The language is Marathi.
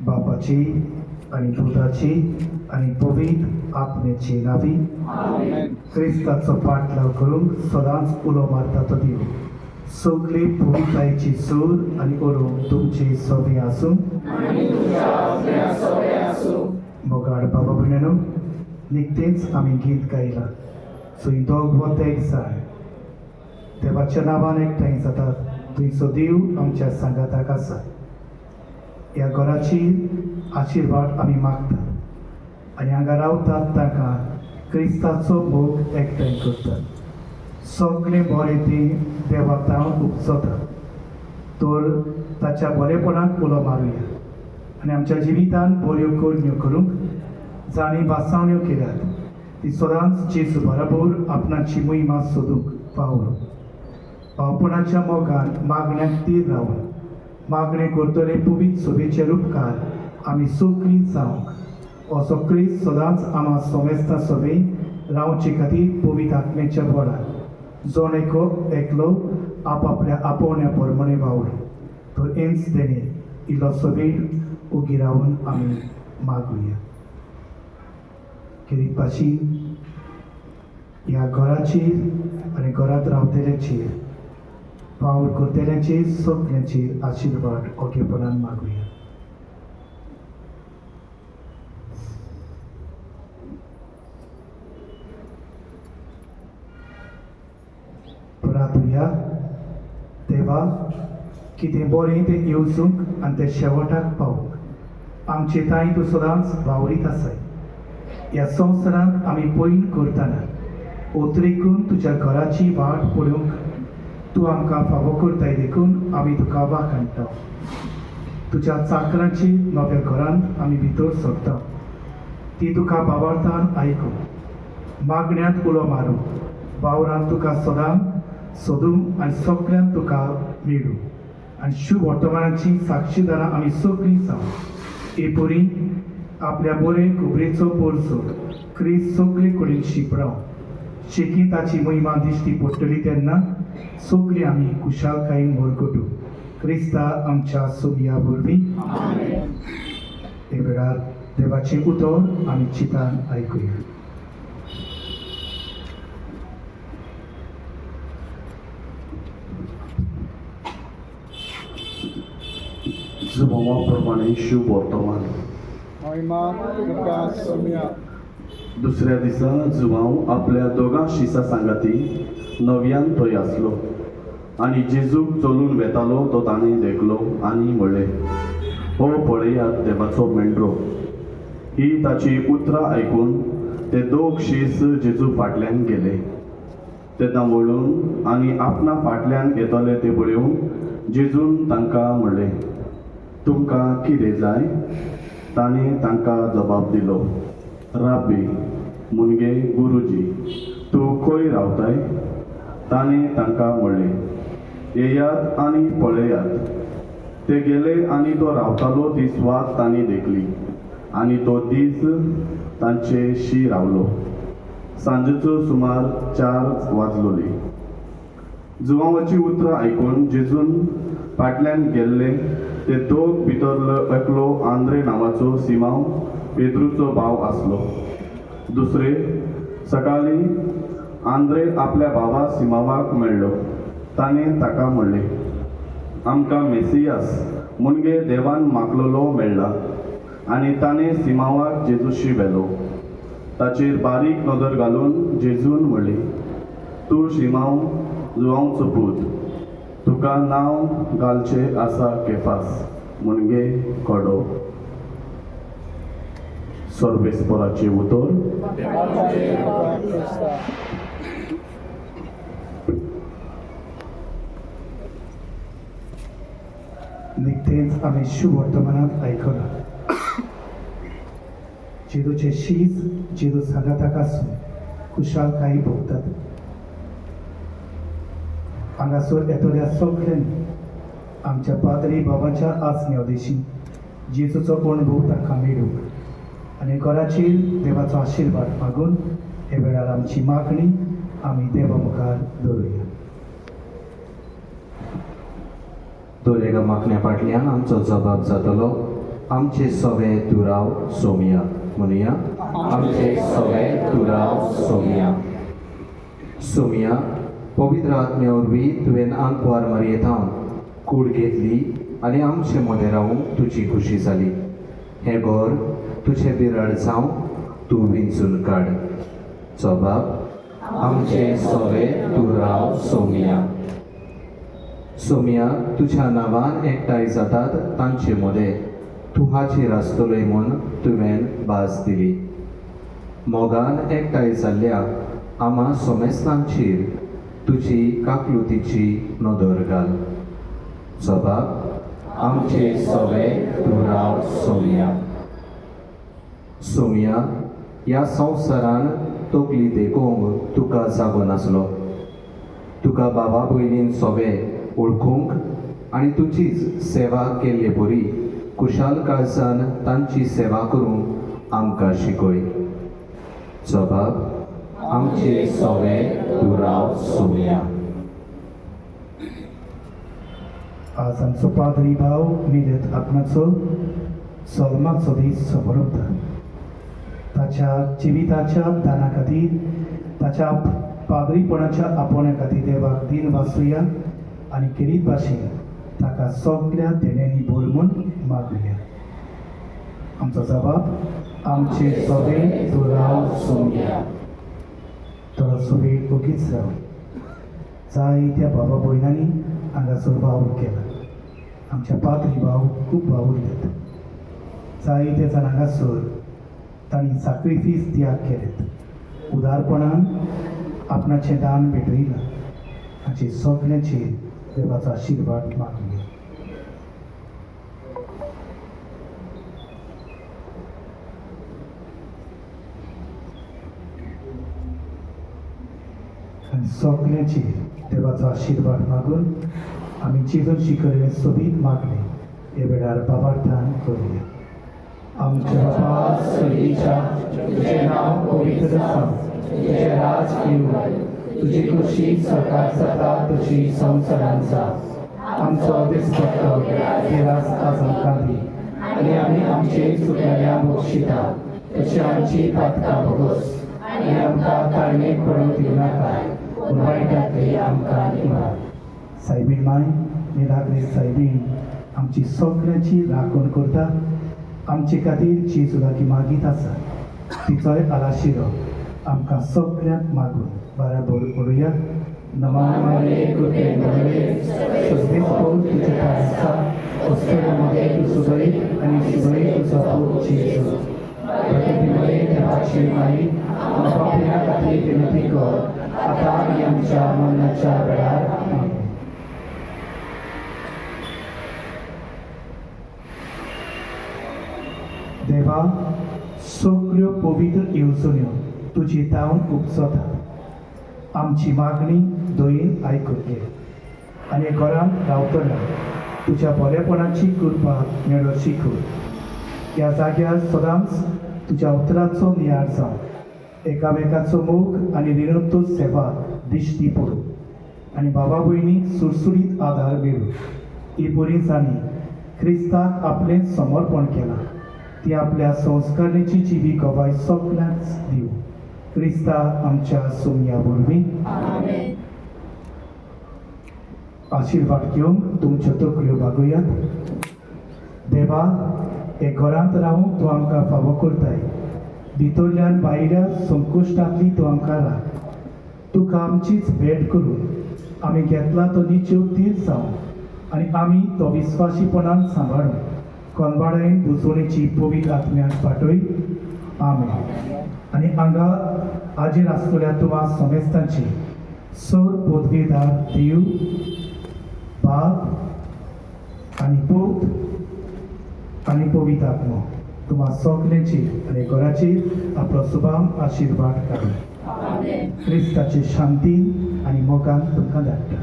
बापाची आणि दुधाची आणि पवित्र आत्म्याची नावी क्रिस्ताचो पाठलाव करून सदांच उलो मारता तो देव सगळी पवित्रायची सूर आणि ओरो तुमची सोबी आसूं मोगाड बाबा भयणो निकतेच आम्ही गीत गायला सो ही दोग वत एक जाय देवाच्या नावान एकठांय जातात तुमचो देव आमच्या सांगाताक आसा ह्या घराची आशिर्वाद आमी मागतात आनी हांगा रावतात ताका क्रिस्ताचो मोग एकठांय करतात सगळें बरें ती देवाक हांव उपसता तर ताच्या बरेपणाक उलो मारुया आनी आमच्या जिवितान बऱ्यो करण्यो करूंक जाणी बासावण्यो केल्यात ती सदांच जेजू बरोबर आपणाची मोहिमा सोदूंक पावलो भावपणाच्या मोगान मागण्याक तीर रावन मागणे करतले पवित्र सोबेचे उपकार आमी सगळीं जावंक असो क्रिस्त सदांच आम्हा सोमेस्ता सोबे रावचे खातीर पवित्र आत्म्याच्या बळार जोण एकलो आपापल्या आपोवण्या परमणे वावलो तो एन्स देणे इल्लो सोबेत उगी रावन आमी मागुया खेरीत भाशेन ह्या घराचेर आनी घरांत रावतल्यांचेर वावर करतल्यांचेर सगल्यांचेर आशिर्वाद ओगेपणान मागुया प्रार्थुया देवा कितें बरें तें येवजूंक आनी तें शेवटाक पावूंक आमचे ताई तूं सदांच वावरीत आसाय ह्या संवसारांत आमी पयन करतना ओतरेकून तुज्या घराची वाट पळोवंक तूं आमकां फावो करताय देखून आमी तुका वाख हाडटा तुज्या चाकरांची नव्या घरांत आमी भितर सरता ती तुका बाबार्थान आयकूं मागण्यांत उलो मारूं वावरांत तुका सदांच सोदूं आनी सगळ्यांक तुका मेळूं आनी शुभ वर्तमानाची साक्षीदारां आमी सगळीं जावं एपुरी आपल्या बरे खबरेचो पोरसो क्रिस्त सगळे कडेन शिंपराव शेकी ताची महिमा दिश्टी पडटली तेन्ना सगळीं आमी कुशालकायेन मोरगोटू क्रिस्ता आमच्या सोबिया वरवीं हे वेळार देवाचें उतर आमी चितान आयकुया जुबावा प्रमाणे शुभ वर्तमान दुसऱ्या दिसा जुवांव आपल्या दोगां शिसा सांगाती नव्यान थंय आसलो आनी जेजूक चलून वेतालो तो ताणें देखलो आनी म्हणलें हो पळयात देवाचो मेंढरो ही ताची उतरां आयकून ते दोग शीस जेजू फाटल्यान गेले तेन्ना वळून आनी आपणा फाटल्यान येतले ते पळोवन जेजून तांकां म्हणलें तुमकां कितें जाय ताणें तांकां जबाब दिलो राबी मुनगे गुरुजी तूं खंय रावताय ताणें तांकां म्हणलें येयात आनी पळयात ते गेले आनी तो रावतालो ती स्वात तांणी देखली आनी तो दीस तांचे शी रावलो सांजेचो सुमार 4 वाजलोली जुवांवाची उतरां आयकून जेजून फाटल्यान गेल्ले ते दोग भितर एकलो आंद्रे नांवाचो सिमांव पेद्रूचो भाव आसलो दुसरे सकाळीं आंद्रे आपल्या भावा सिमावाक मेळ्ळो ताणें ताका म्हणलें आमकां मेसियास मुनगे देवान मागलोलो मेळ्ळा आनी ताणें सिमावाक जेजूशी व्हेलो ताचेर बारीक नदर घालून जेजून म्हणलें तूं सिमांव जुवांवचो पूत तुका नांव घालचें आसा केफास मुनगे कोडो सर्वेस्पराचे उतर निकतेच आमी शुभ वर्तमानात आयकलां जेजूचे शीस जेजू सांगाताक आसून कुशालकायी भोगतात हांगासर येतल्या सगळ्यांनी आमच्या पाद्री बाबाच्या आसण्या दिशी जेजूचो अणभव तांकां मेळूंक आनी घराचेर देवाचो आशिर्वाद मागून हे वेळार आमची मागणी आमी देवा मुखार दवरुया तो एका मागण्या फाटल्यान आमचो जबाब जातलो आमचे सवे तुराव सोमिया म्हणूया. आमचे सवे तुराव सोमिया. सोमिया, पवित्र आत्म्या वरवीं तुवें आंकवार मारयेतावन कूड घेतली आनी आमचे मदें रावून तुजी खुशी जाली. हें घर तुजें बिराड जावं तूं विंचून काड. जबाब आमचे सवे तुराव सोमिया. सोमिया, तुज्या नांवान एकठांय जातात तांचे मदें तूं हाचेर आसतलोय म्हूण तुवें भास दिली. मोगान एकठांय जाल्ल्या आम्हा सोमेस्तांचेर तुजी काकलुतीची नदर घाल. जबाब आमचे सवे तुराव सोमिया. सोमिया, ह्या संवसारान तकली देखूंक तुका जागो नासलो. तुका बाबा भयणीन सोबे ओळखूंक आनी तुजीच सेवा केल्ले बरी कुशाल काळजान तांची सेवा करूंक आमकां शिकय. जबाब आमचे सवे तुराव सोमिया. आज आमचो पाद्री भाव मिलेत आपणाचो सल्माचो दीस समोर उरता. ताच्या जिविताच्या दाना खातीर, ताच्या पाद्रीपणाच्या आपोवण्या खातीर देवाक दिन वाचुया आनी खेरीत भाशेन ताका सगळ्या देण्यांनी भरमून मागुया. आमचो जबाब आमचे सवे तुराव सोमिया. तो सवे ओगीच राव. जायत्या बाबा भयणांनी हांगासर वावर केला. आमच्या पाद्री भाव खूब वावुरतात. जायते जाण हांगासर तांणी सॅक्रिफीस त्याग केलेत. उदारपणान आपणाचें दान भेटयलां. हाचे सगळ्यांचेर देवाचो आशिर्वाद मागुया. आनी सगळ्यांचेर देवाचो आशिर्वाद मागून आमी जेजून शिकयलें सोबीत मागलें हे वेळार बाबार्थान करुया. आमच्या बाबा सर्गीच्या, तुजें नांव पवित्र जावं, तुजें राज येवं, तुजी खुशी सकाळ जाता तशी संवसारांत जावं. आमचो दिसपट्टो गिरास आज आमकां दी आनी आमी आमचे चुकलेल्यांक बक्षिता तशी आमची पातकां भोगोस आनी आमकां ताळमेक पडूंक दिवनाका पूण वायटांतली आमकां इमार. सायबीण माय, निरागरी सायबीण, आमची सगळ्यांची राखण करता. आमचे खातीर जेजू लागीं मागीत आसा. तिचोय आलाशिरो आमकां सगळ्यांक मागून बराबर करुया. नमान मारे कुते बरे सगळे पावल तुजे पांय आसा. अस्तरामध्ये तूं सुबय आनी सुबय तुजो पूत जेजू. प्रतिबिंबे देवाची माई, आमकां आपल्या खातीर विनंती कर आतां आनी आमच्या मरणाच्या वेळार. आमेन. देवा, सगळ्यो पवित्र येवजण्यो तुजी तावन उपजतात. आमची मागणी दयेन आयकून घे आनी घरांत रावतना तुज्या बरेपणाची कृपा मेळो शिकून ह्या जाग्यार सदांच तुज्या उतराचो नियाळ जावं. एकामेकाचो मोग आनी निरंतर सेवा दिश्टी पडूं आनी बाबा भयणीक सुरसुरीत आदार मेळूं. ही बरी जाणी क्रिस्ताक आपलें समर्पण केलां. ती आपल्या संस्कारांची जिवी गोवाय सगळ्यांक दिवं. क्रिस्ता आमच्या सोमिया वरवीं आशिर्वाद घेवंक तुमच्यो तकल्यो मागुया. देवा, हे घरांत रावूंक तूं आमकां फावो करताय. भितरल्यान भायल्या संकुश्टांतली तूं आमकां राख. तुका आमचीच भेट करून आमी घेतला तो निच्यो तीर जावं आनी आमी तो विस्वासीपणान सांबाळून कोनवाडेन बुजवणेची पवित्र आत्म्याक पाठय. आमेन. आनी हांगा हाजीर आसतल्या तुवा सोमेस्तांची सर पदवीदार देव, बाप आनी पूत आनी पवित्र आत्मो तुमा सगळ्यांचेर आनी घराचेर आपलो सुभाम आशिर्वाद काडूं. क्रिस्ताची शांती आनी मोगान तुमकां धाडटा.